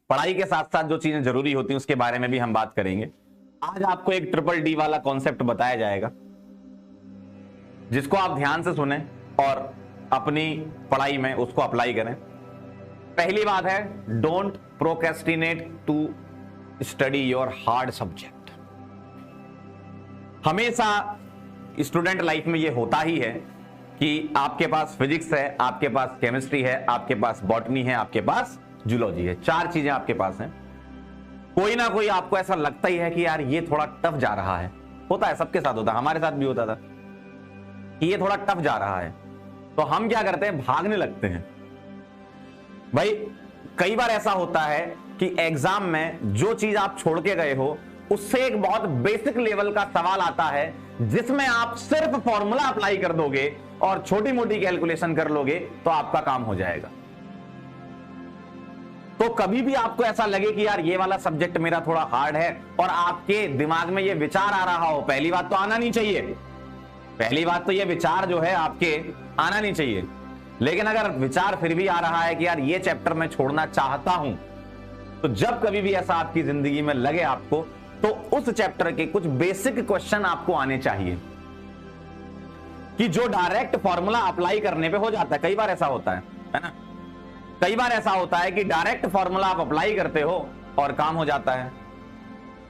पढ़ाई के साथ साथ जो चीजें जरूरी होती हैं उसके बारे में भी हम बात करेंगे। आज आपको एक ट्रिपल डी वाला कॉन्सेप्ट बताया जाएगा, जिसको आप ध्यान से सुने और अपनी पढ़ाई में उसको अप्लाई करें। पहली बात है, don't procrastinate to study your hard subject. हमेशा स्टूडेंट लाइफ में यह होता ही है कि आपके पास फिजिक्स है, आपके पास केमिस्ट्री है, आपके पास बॉटनी है, आपके पास जूलॉजी है, 4 चीजें आपके पास हैं। कोई ना कोई आपको ऐसा लगता ही है कि यार ये थोड़ा टफ जा रहा है। होता है, सबके साथ होता है, हमारे साथ भी होता था कि ये थोड़ा टफ जा रहा है। तो हम क्या करते हैं, भागने लगते हैं। भाई कई बार ऐसा होता है कि एग्जाम में जो चीज आप छोड़ के गए हो उससे एक बहुत बेसिक लेवल का सवाल आता है, जिसमें आप सिर्फ फॉर्मूला अप्लाई कर दोगे और छोटी मोटी कैलकुलेशन कर लोगे तो आपका काम हो जाएगा। तो कभी भी आपको ऐसा लगे कि यार ये वाला सब्जेक्ट मेरा थोड़ा हार्ड है और आपके दिमाग में ये विचार आ रहा हो, पहली बात तो आना नहीं चाहिए। पहली बात तो ये विचार जो है आपके आना नहीं चाहिए। लेकिन अगर विचार फिर भी आ रहा है कि यार ये चैप्टर मैं छोड़ना चाहता हूं, तो जब कभी भी ऐसा आपकी जिंदगी में लगे आपको, तो उस चैप्टर के कुछ बेसिक क्वेश्चन आपको आने चाहिए कि जो डायरेक्ट फॉर्मूला अप्लाई करने पे हो जाता है। कई बार ऐसा होता है ना, कई बार ऐसा होता है कि डायरेक्ट फॉर्मूला आप अप्लाई करते हो और काम हो जाता है,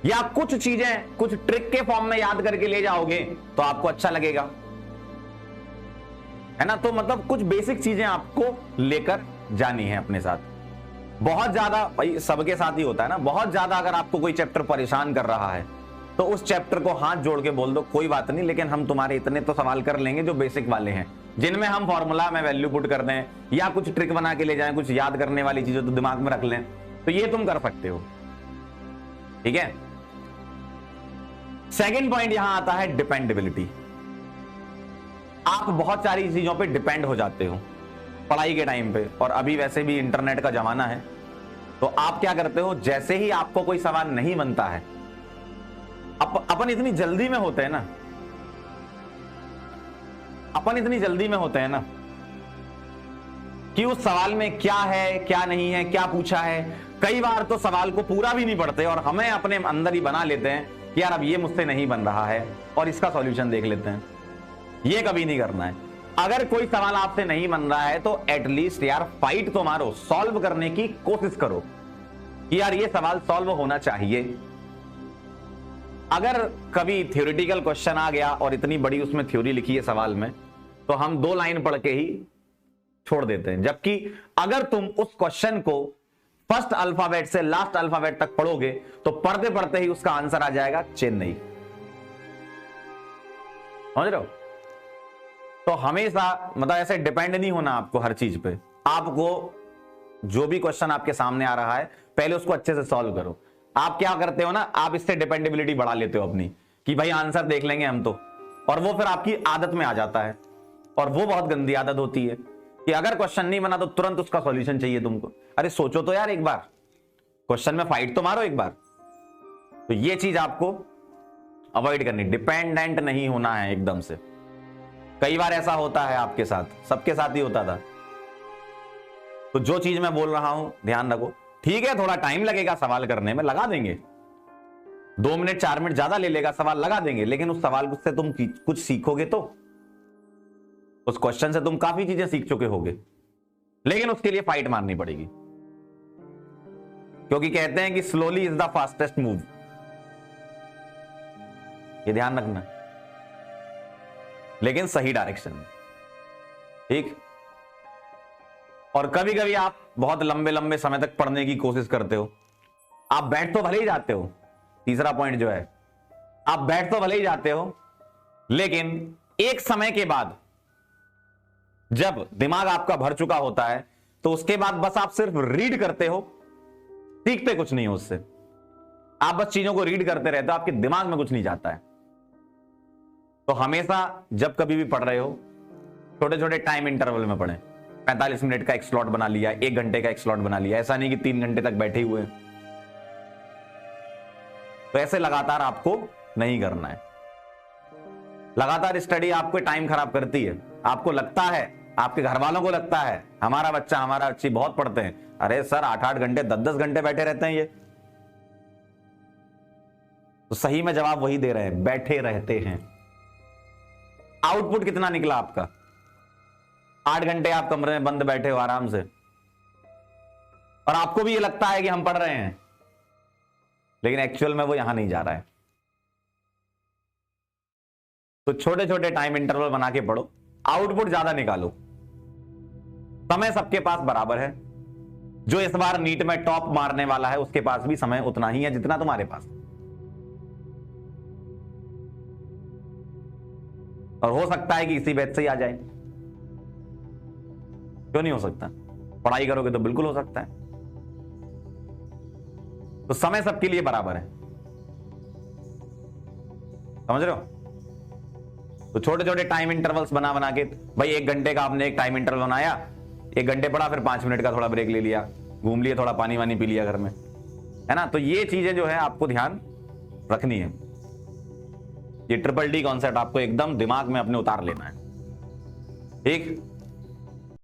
या कुछ चीजें कुछ ट्रिक के फॉर्म में याद करके ले जाओगे तो आपको अच्छा लगेगा, है ना। तो मतलब कुछ बेसिक चीजें आपको लेकर जानी है अपने साथ। बहुत ज्यादा, भाई सबके साथ ही होता है ना, बहुत ज्यादा अगर आपको कोई चैप्टर परेशान कर रहा है तो उस चैप्टर को हाथ जोड़ के बोल दो कोई बात नहीं, लेकिन हम तुम्हारे इतने तो सवाल कर लेंगे जो बेसिक वाले हैं, जिनमें हम फॉर्मूला में वैल्यू पुट कर दें या कुछ ट्रिक बना के ले जाएं, कुछ याद करने वाली चीजें तो दिमाग में रख लें, तो ये तुम कर सकते हो। ठीक है। सेकंड पॉइंट यहां आता है डिपेंडेबिलिटी। आप बहुत सारी चीजों पे डिपेंड हो जाते हो पढ़ाई के टाइम पे, और अभी वैसे भी इंटरनेट का जमाना है। तो आप क्या करते हो, जैसे ही आपको कोई सवाल नहीं बनता है, अपन इतनी जल्दी में होते हैं ना, अपन इतनी जल्दी में होते हैं ना कि उस सवाल में क्या है क्या नहीं है, क्या पूछा है। कई बार तो सवाल को पूरा भी नहीं पढ़ते और हमें अपने अंदर ही बना लेते हैं कि यार अब ये मुझसे नहीं बन रहा है और इसका सॉल्यूशन देख लेते हैं। ये कभी नहीं करना है। अगर कोई सवाल आपसे नहीं बन रहा है तो एटलीस्ट यार फाइट तो मारो, सॉल्व करने की कोशिश करो कि यार ये सवाल सॉल्व होना चाहिए। अगर कभी थ्योरेटिकल क्वेश्चन आ गया और इतनी बड़ी उसमें थ्योरी लिखी है सवाल में, तो हम 2 लाइन पढ़ के ही छोड़ देते हैं। जबकि अगर तुम उस क्वेश्चन को फर्स्ट अल्फाबेट से लास्ट अल्फाबेट तक पढ़ोगे तो पढ़ते पढ़ते ही उसका आंसर आ जाएगा चेन्नई। समझ रहे हो? तो हमेशा मतलब ऐसे डिपेंड नहीं होना आपको हर चीज पे। आपको जो भी क्वेश्चन आपके सामने आ रहा है पहले उसको अच्छे से सॉल्व करो। आप क्या करते हो ना, आप इससे डिपेंडेबिलिटी बढ़ा लेते हो अपनी कि भाई आंसर देख लेंगे हम तो, और वो फिर आपकी आदत में आ जाता है। और वो बहुत गंदी आदत होती है कि अगर क्वेश्चन नहीं बना तो तुरंत उसका सॉल्यूशन चाहिए तुमको। अरे सोचो तो यार, एक बार क्वेश्चन में फाइट तो मारो एक बार। तो ये चीज आपको अवॉइड करनी, डिपेंडेंट नहीं होना है एकदम से। कई बार ऐसा होता है आपके साथ, सबके साथ ही होता था। तो जो चीज मैं बोल रहा हूं ध्यान रखो। ठीक है, थोड़ा टाइम लगेगा सवाल करने में, लगा देंगे 2 मिनट 4 मिनट ज्यादा ले लेगा, सवाल लगा देंगे, लेकिन उस सवाल से तुम कुछ सीखोगे तो, उस क्वेश्चन से तुम काफी चीजें सीख चुके होगे। लेकिन उसके लिए फाइट मारनी पड़ेगी, क्योंकि कहते हैं कि slowly is the fastest move. ये ध्यान रखना, लेकिन सही डायरेक्शन में। ठीक। और कभी कभी आप बहुत लंबे लंबे समय तक पढ़ने की कोशिश करते हो, आप बैठ तो भले ही जाते हो। तीसरा पॉइंट जो है, आप बैठ तो भले ही जाते हो, लेकिन एक समय के बाद जब दिमाग आपका भर चुका होता है तो उसके बाद बस आप सिर्फ रीड करते हो, सीखते कुछ नहीं हो उससे। आप बस चीजों को रीड करते रहते हो, आपके दिमाग में कुछ नहीं जाता है। तो हमेशा जब कभी भी पढ़ रहे हो, छोटे छोटे टाइम इंटरवल में पढ़ें। 45 मिनट का एक स्लॉट बना लिया, 1 घंटे का एक स्लॉट बना लिया। ऐसा नहीं कि 3 घंटे तक बैठे हुए हैं। तो ऐसे लगातार आपको नहीं करना है। लगातार स्टडी आपको टाइम खराब करती है। आपको लगता है आपके घर वालों को लगता है हमारा बच्चा हमारा बच्ची बहुत पढ़ते हैं, अरे सर 8-8 घंटे 10-10 घंटे बैठे रहते हैं ये। तो सही में जवाब वही दे रहे हैं, बैठे रहते हैं। आउटपुट कितना निकला आपका? 8 घंटे आप कमरे में बंद बैठे हो आराम से, और आपको भी ये लगता है कि हम पढ़ रहे हैं, लेकिन एक्चुअल में वो यहां नहीं जा रहा है। तो छोटे छोटे टाइम इंटरवल बना के पढ़ो, आउटपुट ज्यादा निकालो। समय सबके पास बराबर है, जो इस बार नीट में टॉप मारने वाला है उसके पास भी समय उतना ही है जितना तुम्हारे पास, और हो सकता है कि इसी बैच से ही आ जाए। क्यों नहीं हो सकता? पढ़ाई करोगे तो बिल्कुल हो सकता है। तो समय सबके लिए बराबर है, समझ रहे हो? तो छोटे छोटे टाइम इंटरवल्स बना बना के, भाई 1 घंटे का आपने एक टाइम इंटरवल बनाया, 1 घंटे पढ़ा, फिर 5 मिनट का थोड़ा ब्रेक ले लिया, घूम लिए, थोड़ा पानी वानी पी लिया घर में, है ना? तो ये चीजें जो है आपको ध्यान रखनी है। ये ट्रिपल डी कॉन्सेप्ट आपको एकदम दिमाग में अपने उतार लेना है, ठीक।